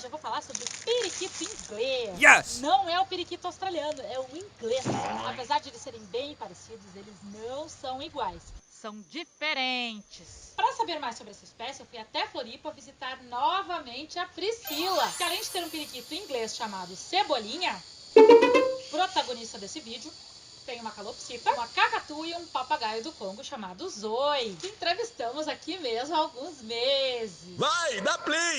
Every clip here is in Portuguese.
eu vou falar sobre o periquito inglês. Yes! Não é o periquito australiano, é o inglês. Apesar de eles serem bem parecidos, eles não são iguais. São diferentes. Para saber mais sobre essa espécie, eu fui até Floripa visitar novamente a Priscila, que além de ter um periquito inglês chamado Cebolinha, protagonista desse vídeo, tem uma calopsita, uma cacatua e um papagaio do Congo chamado Zoe, que entrevistamos aqui mesmo há alguns meses. Vai, dá play!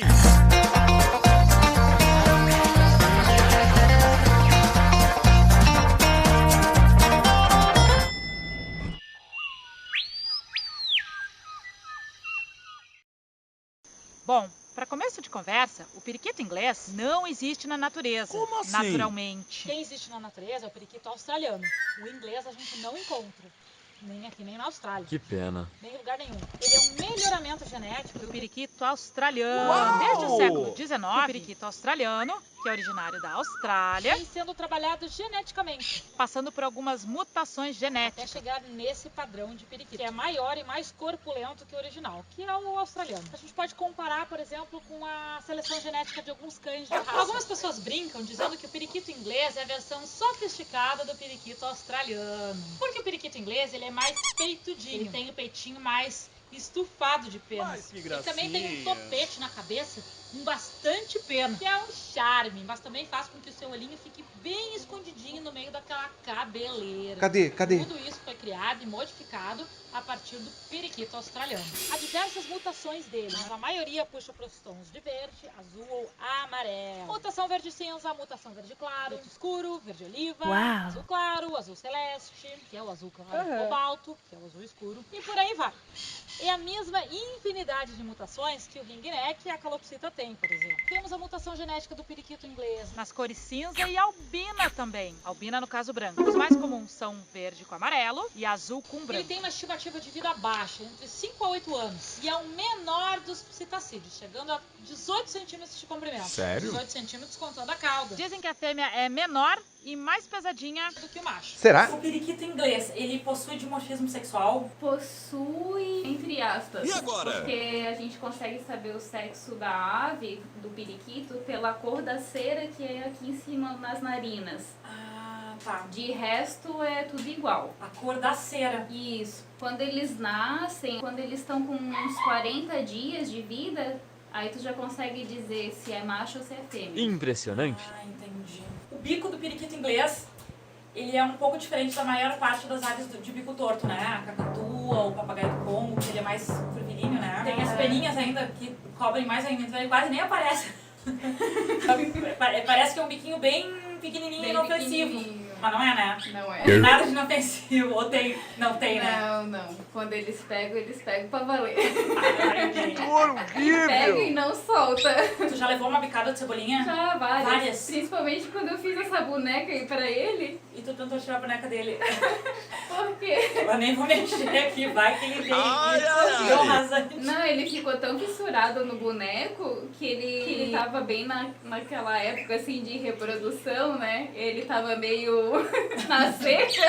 Bom, para começo de conversa, o periquito inglês não existe na natureza. Como assim? Naturalmente. Quem existe na natureza é o periquito australiano. O inglês a gente não encontra. Nem aqui, nem na Austrália. Que pena. Nem em lugar nenhum. Ele é um melhoramento genético do periquito australiano. Uau! Desde o século XIX, o periquito australiano, que é originário da Austrália, vem sendo trabalhado geneticamente, passando por algumas mutações genéticas, até chegar nesse padrão de periquito, que é maior e mais corpulento que o original, que é o australiano. A gente pode comparar, por exemplo, com a seleção genética de alguns cães de raça. Algumas pessoas brincam dizendo que o periquito inglês é a versão sofisticada do periquito australiano. Porque o periquito inglês, ele é mais peitudinho. Ele tem o peitinho mais estufado de penas. Mas que Ele também tem um gracinha. topete na cabeça com bastante pena, que é um charme, mas também faz com que o seu olhinho fique bem escondidinho no meio daquela cabeleira. Cadê? Tudo isso foi criado e modificado a partir do periquito australiano. Há diversas mutações dele, mas a maioria puxa para os tons de verde, azul ou amarelo. Mutação verde cinza, mutação verde claro, verde escuro, verde oliva, azul claro, azul celeste, que é o azul claro, cobalto, que é o azul escuro, e por aí vai. É a mesma infinidade de mutações que o ringneck e a calopsita tem, por exemplo. Temos a mutação genética do periquito inglês nas cores cinza e albina também. Albina no caso branco. Os mais comuns são verde com amarelo e azul com branco. Ele tem uma estimativa de vida baixa, entre 5 a 8 anos. E é o menor dos psitacídeos, chegando a 18 centímetros de comprimento. Sério? 18 centímetros contando a cauda. Dizem que a fêmea é menor e mais pesadinha do que o macho. Será? O periquito inglês, ele possui dimorfismo sexual? Possui, entre aspas. E agora? Porque a gente consegue saber o sexo da ave, do periquito, pela cor da cera que é aqui em cima nas narinas. Ah, tá. De resto é tudo igual. A cor da cera. Isso. Quando eles nascem, quando eles estão com uns 40 dias de vida, aí tu já consegue dizer se é macho ou se é fêmea. Impressionante. Ah, entendi. O bico do periquito inglês, ele é um pouco diferente da maior parte das aves de bico torto, né? A cacatua, o papagaio do Congo, que ele é mais curvilíneo, né? Tem as peninhas ainda que cobrem mais ainda, então ele quase nem aparece. Parece que é um biquinho bem pequenininho e inofensivo. pequenininho. Mas não é, né? Não é. Nada de inofensivo, ou tem? Não tem, né? Não. Quando eles pegam pra valer. Horrível! Pegam e não solta. Tu já levou uma bicada de cebolinha? Já, Várias. Principalmente quando eu fiz essa boneca aí pra ele. E tu tentou tirar a boneca dele. Por quê? Eu nem vou mexer aqui, vai que ele vem Ai, e ai, deu ai. rasante. Não, ele ficou tão fissurado no boneco que ele tava bem naquela época assim de reprodução, né? Ele tava meio na seca.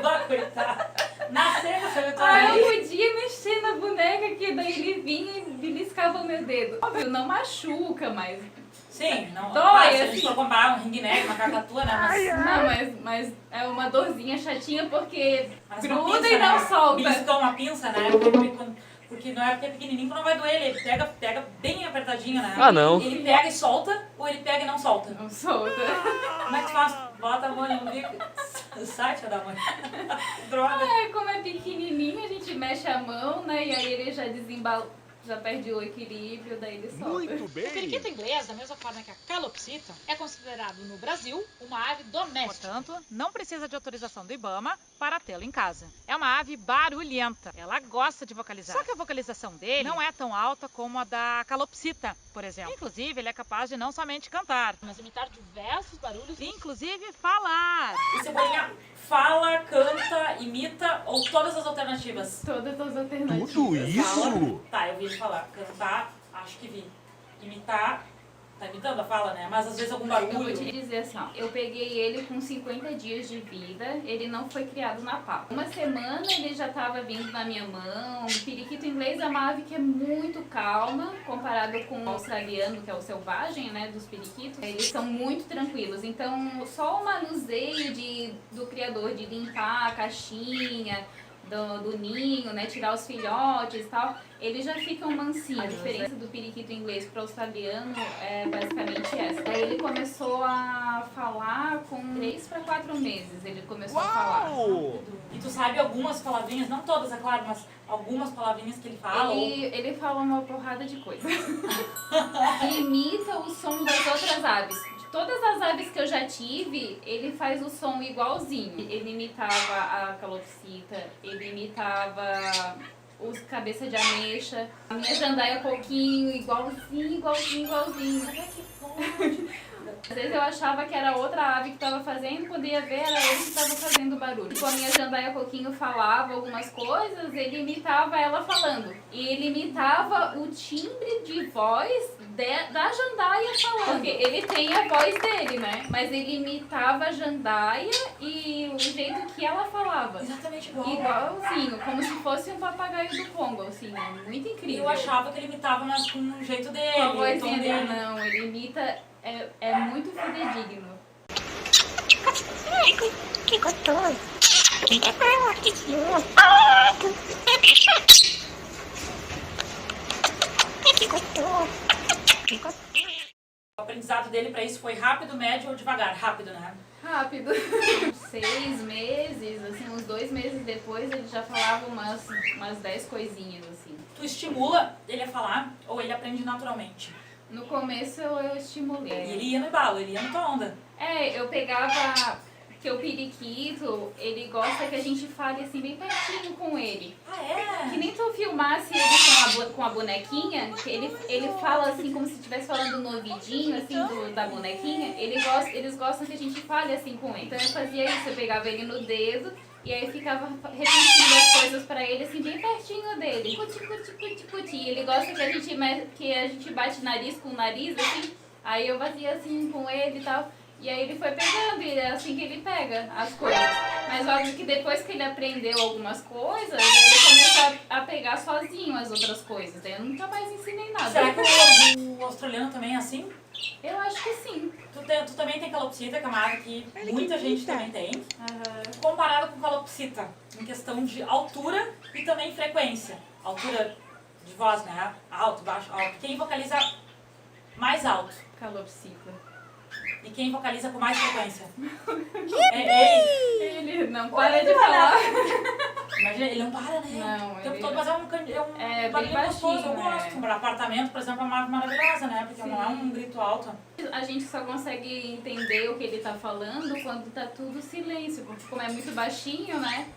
Vai, coitado. Na seca, você Aí eu podia mexer na boneca que daí ele vinha e beliscava o meu dedo. Óbvio, não machuca, mas... Sim, não. Dói, Claro, se a assim. gente for comparar um ringneck, uma cacatua, né? Não, mas é uma dorzinha chatinha porque Mas uma gruda pinça, e não né? solta. Beliscou uma pinça, né? Porque não é porque é pequenininho que não vai doer, ele pega bem apertadinho, né? Ah, não. Ele pega e solta, ou ele pega e não solta? Não solta. Como é que tu faz? Bota a mão no bico. Sai, tia da mãe. Droga. Como é pequenininho, a gente mexe a mão, né? E aí ele já desembala, já perde o equilíbrio, daí ele solta. Muito O bem! periquito inglês, da mesma forma que a calopsita, é considerado no Brasil uma ave doméstica. Portanto, não precisa de autorização do IBAMA para tê-lo em casa. É uma ave barulhenta. Ela gosta de vocalizar. Só que a vocalização dele não é tão alta como a da calopsita, por exemplo. Inclusive, ele é capaz de não somente cantar, mas imitar diversos barulhos, inclusive falar. O Cebolinha fala, canta, imita ou todas as alternativas? Todas as alternativas. Tudo isso? Fala. Tá, eu vi ele falar. Cantar, acho que vi. Imitar, tá imitando a fala, né? Mas às vezes algum Eu vou barulho. te dizer assim, ó, eu peguei ele com 50 dias de vida, ele não foi criado na papa. Uma semana ele já tava vindo na minha mão. O periquito inglês é uma ave que é muito calma, comparado com o australiano, que é o selvagem, né, dos periquitos. Eles são muito tranquilos, então só o manuseio do criador de limpar a caixinha, do ninho, né, tirar os filhotes e tal, eles já ficam mansinhos. A diferença do periquito inglês para o australiano é basicamente essa. Aí ele começou a falar com 3 para 4 meses, ele começou a falar. E tu sabe algumas palavrinhas, não todas, é claro, mas algumas palavrinhas que ele fala? Ele fala uma porrada de coisa. Ele imita o som das outras aves. Todas as aves que eu já tive, ele faz o som igualzinho. Ele imitava a calopsita, ele imitava os cabeça de ameixa, a minha jandaia coquinho, igualzinho. Às vezes eu achava que era outra ave que estava fazendo, quando ia ver era ele que estava fazendo barulho. Tipo, a minha jandaia coquinho falava algumas coisas, ele imitava ela falando. E ele imitava o timbre de voz da jandaia falando. Porque ele tem a voz dele, né? Mas ele imitava a jandaia e o jeito que ela falava. Exatamente igual. Igualzinho, como se fosse um papagaio do Congo, assim, é muito incrível. Eu achava que ele imitava, mas com o jeito dele, Com a o tom vozinha dele, dele. não, ele imita, é muito fidedigno. Que gostoso. Que gostoso. O aprendizado dele pra isso foi rápido, médio ou devagar? Rápido, né? Rápido. 6 meses, assim, uns 2 meses depois ele já falava umas 10 coisinhas, assim. Tu estimula ele a falar ou ele aprende naturalmente? No começo eu estimulei. E ele ia no embalo, ele ia na tua onda. Eu pegava, porque o periquito, ele gosta que a gente fale assim bem pertinho com ele. Ah, é? Que nem tu filmasse ele com a bonequinha, que ele fala assim como se estivesse falando no ouvidinho, assim, da bonequinha. Eles gostam que a gente fale assim com ele. Então eu fazia isso, eu pegava ele no dedo e aí ficava repetindo as coisas pra ele assim bem pertinho dele. Cuti, cuti, cuti, cuti. E ele gosta que a gente bate nariz com o nariz, assim. Aí eu batia assim com ele e tal. E aí ele foi pegando, e é assim que ele pega as coisas. Mas óbvio que depois que ele aprendeu algumas coisas, ele começou a pegar sozinho as outras coisas. Eu nunca mais ensinei nada. Será que o australiano também é assim? Eu acho que sim. Tu também tem calopsita, que é uma ave que muita gente também tem. Uhum. Comparado com calopsita, em questão de altura e também frequência. Altura de voz, né? Alto, baixo, alto. Quem vocaliza mais alto? Calopsita. E quem vocaliza com mais frequência? É ele. Ele não para de falar. Imagina, ele não para, né? Não, O tempo ele- todo, mas é um bem barulho gostoso, eu baixinho, gosto. é. Para apartamento, por exemplo, é uma ave maravilhosa, né? Porque Sim. não é um grito alto. A gente só consegue entender o que ele tá falando quando tá tudo silêncio, porque como é muito baixinho, né?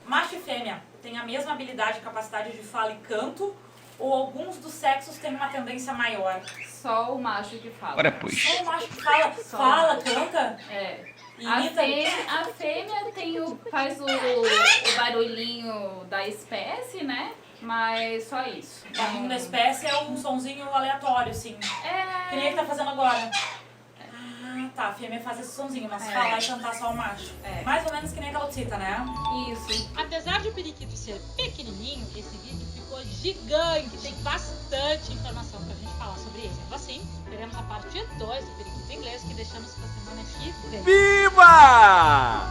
Macho e fêmea têm a mesma habilidade e capacidade de fala e canto, ou alguns dos sexos têm uma tendência maior? Só o macho que fala. Ora, pois. Só o macho que fala, Só. canta É. e A imita. fêmea faz o barulhinho da espécie, né? Mas só isso. O barulho da espécie é um sonzinho aleatório, assim. Que nem ele tá fazendo agora. Ah, tá. A fêmea faz esse sonzinho, mas É. falar e cantar só o macho. É. Mais ou menos que nem a calopsita, né? Isso. Apesar de o periquito ser pequenininho, esse vídeo ficou gigante, tem bastante informação pra gente falar sobre ele. Sendo assim, teremos a parte 2 do periquito inglês que deixamos pra semana que vem. Viva!